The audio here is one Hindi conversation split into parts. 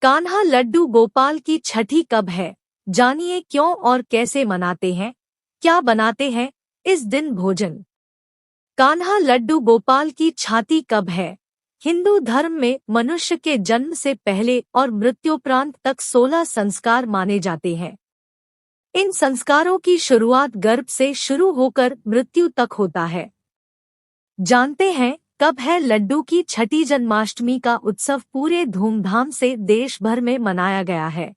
कान्हा लड्डू गोपाल की छठी कब है? जानिए क्यों और कैसे मनाते हैं, क्या बनाते हैं इस दिन भोजन। कान्हा लड्डू गोपाल की छठी कब है? हिंदू धर्म में मनुष्य के जन्म से पहले और मृत्युपरांत तक 16 संस्कार माने जाते हैं। इन संस्कारों की शुरुआत गर्भ से शुरू होकर मृत्यु तक होता है। जानते हैं कब है लड्डू की छठी? जन्माष्टमी का उत्सव पूरे धूमधाम से देश भर में मनाया गया है।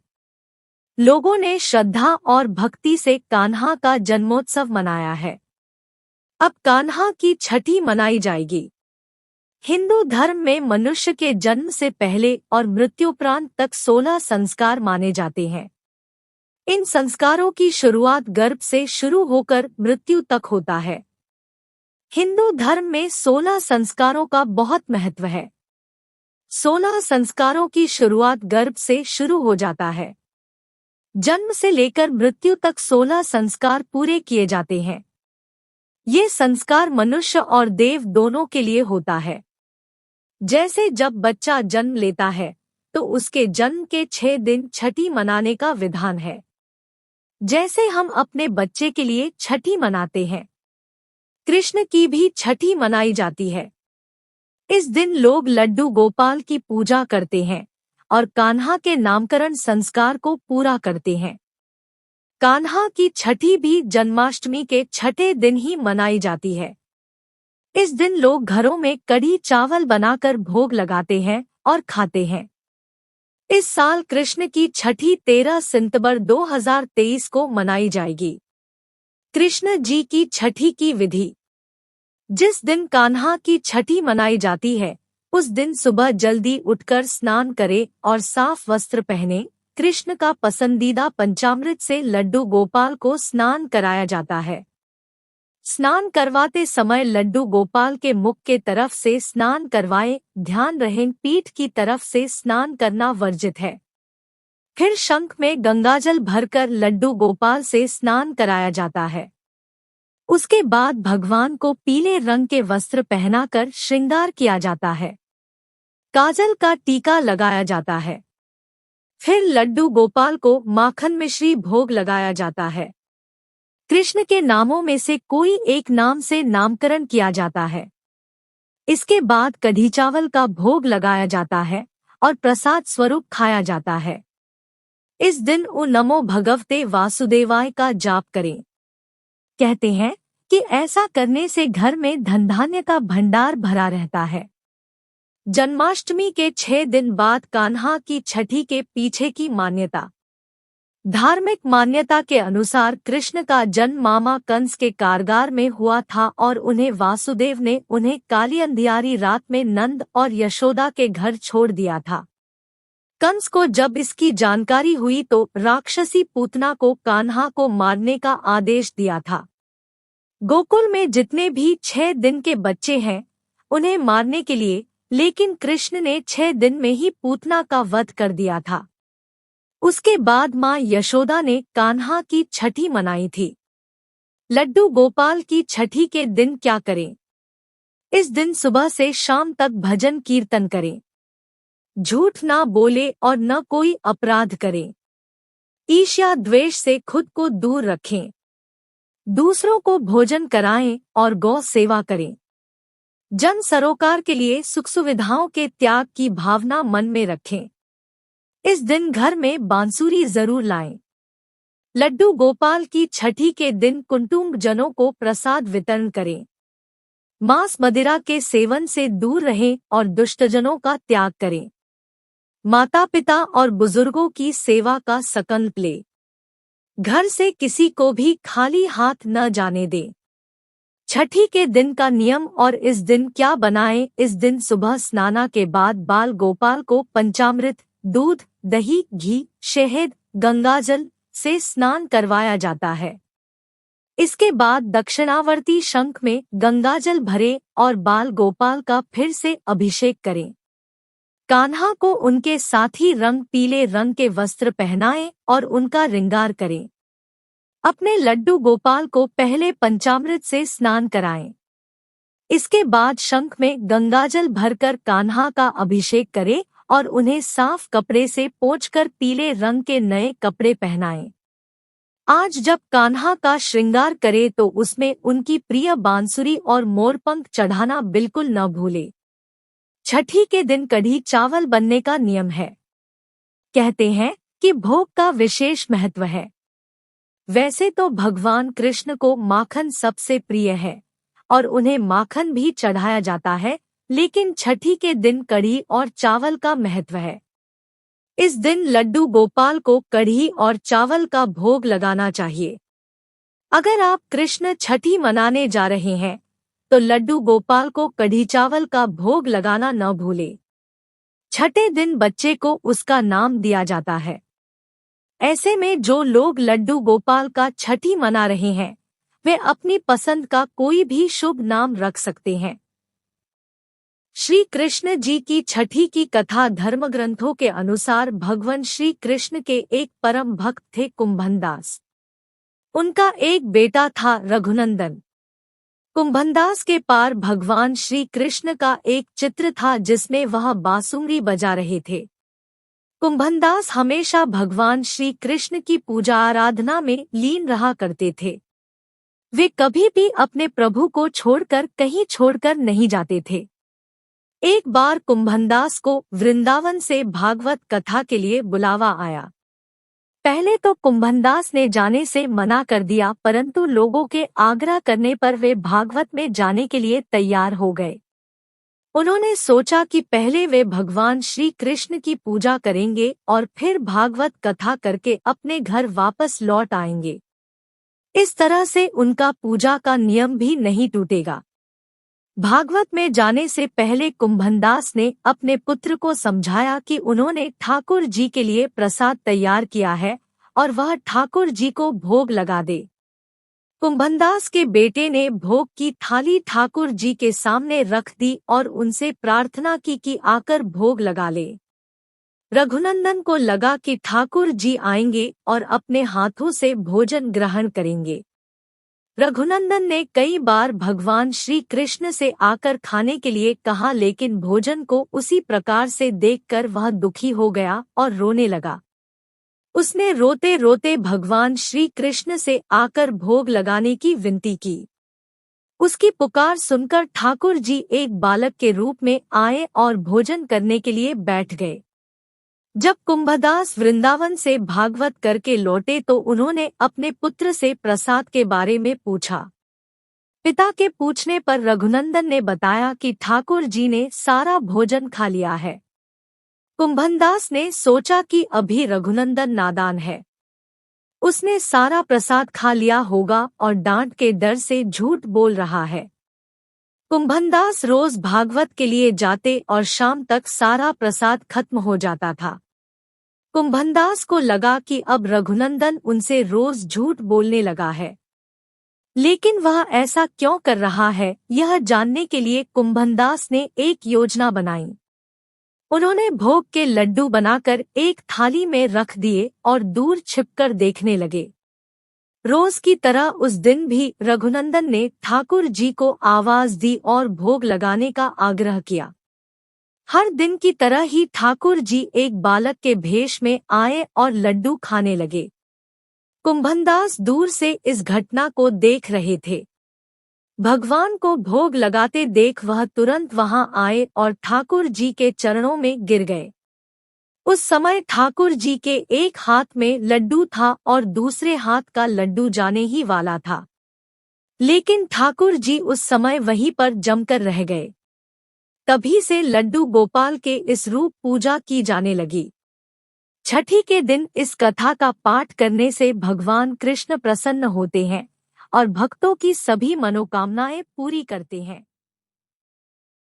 लोगों ने श्रद्धा और भक्ति से कान्हा का जन्मोत्सव मनाया है। अब कान्हा की छठी मनाई जाएगी। हिंदू धर्म में मनुष्य के जन्म से पहले और मृत्युपरांत तक 16 संस्कार माने जाते हैं। इन संस्कारों की शुरुआत गर्भ से शुरू होकर मृत्यु तक होता है। हिंदू धर्म में 16 संस्कारों का बहुत महत्व है। 16 संस्कारों की शुरुआत गर्भ से शुरू हो जाता है। जन्म से लेकर मृत्यु तक 16 संस्कार पूरे किए जाते हैं। ये संस्कार मनुष्य और देव दोनों के लिए होता है। जैसे जब बच्चा जन्म लेता है तो उसके जन्म के 6 दिन छठी मनाने का विधान है। जैसे हम अपने बच्चे के लिए छठी मनाते हैं, कृष्ण की भी छठी मनाई जाती है। इस दिन लोग लड्डू गोपाल की पूजा करते हैं और कान्हा के नामकरण संस्कार को पूरा करते हैं। कान्हा की छठी भी जन्माष्टमी के 6ठे दिन ही मनाई जाती है। इस दिन लोग घरों में कढ़ी चावल बनाकर भोग लगाते हैं और खाते हैं। इस साल कृष्ण की छठी 13 सितंबर 2023 को मनाई जाएगी। कृष्ण जी की छठी की विधि। जिस दिन कान्हा की छठी मनाई जाती है उस दिन सुबह जल्दी उठकर स्नान करें और साफ वस्त्र पहने। कृष्ण का पसंदीदा पंचामृत से लड्डू गोपाल को स्नान कराया जाता है। स्नान करवाते समय लड्डू गोपाल के मुख के तरफ से स्नान करवाएं। ध्यान रहे पीठ की तरफ से स्नान करना वर्जित है। फिर शंख में गंगाजल भरकर लड्डू गोपाल से स्नान कराया जाता है। उसके बाद भगवान को पीले रंग के वस्त्र पहनाकर श्रृंगार किया जाता है। काजल का टीका लगाया जाता है। फिर लड्डू गोपाल को माखन मिश्री भोग लगाया जाता है। कृष्ण के नामों में से कोई एक नाम से नामकरण किया जाता है। इसके बाद कढ़ी चावल का भोग लगाया जाता है और प्रसाद स्वरूप खाया जाता है। इस दिन ओ नमो भगवते वासुदेवाय का जाप करें। कहते हैं कि ऐसा करने से घर में धन धान्य का भंडार भरा रहता है। जन्माष्टमी के 6 दिन बाद कान्हा की छठी के पीछे की मान्यता। धार्मिक मान्यता के अनुसार कृष्ण का जन्म मामा कंस के कारागार में हुआ था और उन्हें वासुदेव ने उन्हें काली अंधियारी रात में नंद और यशोदा के घर छोड़ दिया था। कंस को जब इसकी जानकारी हुई तो राक्षसी पूतना को कान्हा को मारने का आदेश दिया था। गोकुल में जितने भी 6 दिन के बच्चे हैं उन्हें मारने के लिए, लेकिन कृष्ण ने 6 दिन में ही पूतना का वध कर दिया था। उसके बाद मां यशोदा ने कान्हा की छठी मनाई थी। लड्डू गोपाल की छठी के दिन क्या करें? इस दिन सुबह से शाम तक भजन कीर्तन करें। झूठ ना बोले और न कोई अपराध करें। ईर्ष्या द्वेष से खुद को दूर रखें। दूसरों को भोजन कराएं और गौ सेवा करें। जन सरोकार के लिए सुख सुविधाओं के त्याग की भावना मन में रखें। इस दिन घर में बांसुरी जरूर लाएं। लड्डू गोपाल की छठी के दिन कुटुंब जनों को प्रसाद वितरण करें। मांस मदिरा के सेवन से दूर रहें और दुष्टजनों का त्याग करें। माता पिता और बुजुर्गों की सेवा का संकल्प लें। घर से किसी को भी खाली हाथ न जाने दें। छठी के दिन का नियम और इस दिन क्या बनाएं? इस दिन सुबह स्नाना के बाद बाल गोपाल को पंचामृत, दूध, दही, घी, शहद, गंगाजल से स्नान करवाया जाता है। इसके बाद दक्षिणावर्ती शंख में गंगाजल भरे और बाल गोपाल का फिर से अभिषेक करें। कान्हा को उनके साथी रंग पीले रंग के वस्त्र पहनाएं और उनका श्रृंगार करें। अपने लड्डू गोपाल को पहले पंचामृत से स्नान कराएं। इसके बाद शंख में गंगाजल भरकर कान्हा का अभिषेक करें और उन्हें साफ कपड़े से पोंछकर पीले रंग के नए कपड़े पहनाएं। आज जब कान्हा का श्रृंगार करे तो उसमें उनकी प्रिय बांसुरी और मोरपंख चढ़ाना बिल्कुल न भूले। छठी के दिन कढ़ी चावल बनने का नियम है। कहते हैं कि भोग का विशेष महत्व है। वैसे तो भगवान कृष्ण को माखन सबसे प्रिय है और उन्हें माखन भी चढ़ाया जाता है, लेकिन छठी के दिन कढ़ी और चावल का महत्व है। इस दिन लड्डू गोपाल को कढ़ी और चावल का भोग लगाना चाहिए। अगर आप कृष्ण छठी मनाने जा रहे हैं तो लड्डू गोपाल को कढ़ी चावल का भोग लगाना न भूले। छठे दिन बच्चे को उसका नाम दिया जाता है। ऐसे में जो लोग लड्डू गोपाल का छठी मना रहे हैं वे अपनी पसंद का कोई भी शुभ नाम रख सकते हैं। श्री कृष्ण जी की छठी की कथा धर्मग्रंथों के अनुसार भगवान श्री कृष्ण के एक परम भक्त थे कुंभनदास। उनका एक बेटा था रघुनंदन। कुंभनदास के पार भगवान श्री कृष्ण का एक चित्र था जिसमें वह बांसुरी बजा रहे थे। कुंभनदास हमेशा भगवान श्री कृष्ण की पूजा आराधना में लीन रहा करते थे। वे कभी भी अपने प्रभु को छोड़कर कहीं छोड़कर नहीं जाते थे। एक बार कुंभनदास को वृंदावन से भागवत कथा के लिए बुलावा आया। पहले तो कुंभनदास ने जाने से मना कर दिया, परंतु लोगों के आग्रह करने पर वे भागवत में जाने के लिए तैयार हो गए। उन्होंने सोचा कि पहले वे भगवान श्री कृष्ण की पूजा करेंगे और फिर भागवत कथा करके अपने घर वापस लौट आएंगे। इस तरह से उनका पूजा का नियम भी नहीं टूटेगा। भागवत में जाने से पहले कुंभनदास ने अपने पुत्र को समझाया कि उन्होंने ठाकुर जी के लिए प्रसाद तैयार किया है और वह ठाकुर जी को भोग लगा दे। कुंभनदास के बेटे ने भोग की थाली ठाकुर जी के सामने रख दी और उनसे प्रार्थना की कि आकर भोग लगा ले। रघुनंदन को लगा कि ठाकुर जी आएंगे और अपने हाथों से भोजन ग्रहण करेंगे। रघुनंदन ने कई बार भगवान श्री कृष्ण से आकर खाने के लिए कहा, लेकिन भोजन को उसी प्रकार से देखकर वह दुखी हो गया और रोने लगा। उसने रोते रोते भगवान श्री कृष्ण से आकर भोग लगाने की विनती की। उसकी पुकार सुनकर ठाकुर जी एक बालक के रूप में आए और भोजन करने के लिए बैठ गए। जब कुंभदास वृंदावन से भागवत करके लौटे तो उन्होंने अपने पुत्र से प्रसाद के बारे में पूछा। पिता के पूछने पर रघुनंदन ने बताया कि ठाकुर जी ने सारा भोजन खा लिया है। कुंभदास ने सोचा कि अभी रघुनंदन नादान है, उसने सारा प्रसाद खा लिया होगा और डांट के डर से झूठ बोल रहा है। कुंभदास रोज भागवत के लिए जाते और शाम तक सारा प्रसाद खत्म हो जाता था। कुंभदास को लगा कि अब रघुनंदन उनसे रोज झूठ बोलने लगा है, लेकिन वह ऐसा क्यों कर रहा है यह जानने के लिए कुंभदास ने एक योजना बनाई। उन्होंने भोग के लड्डू बनाकर एक थाली में रख दिए और दूर छिपकर देखने लगे। रोज की तरह उस दिन भी रघुनंदन ने ठाकुर जी को आवाज दी और भोग लगाने का आग्रह किया। हर दिन की तरह ही ठाकुर जी एक बालक के भेष में आए और लड्डू खाने लगे। कुंभदास दूर से इस घटना को देख रहे थे। भगवान को भोग लगाते देख वह तुरंत वहां आए और ठाकुर जी के चरणों में गिर गए। उस समय ठाकुर जी के एक हाथ में लड्डू था और दूसरे हाथ का लड्डू जाने ही वाला था, लेकिन ठाकुर जी उस समय वहीं पर जमकर रह गए। तभी से लड्डू गोपाल के इस रूप पूजा की जाने लगी। छठी के दिन इस कथा का पाठ करने से भगवान कृष्ण प्रसन्न होते हैं और भक्तों की सभी मनोकामनाएं पूरी करते हैं।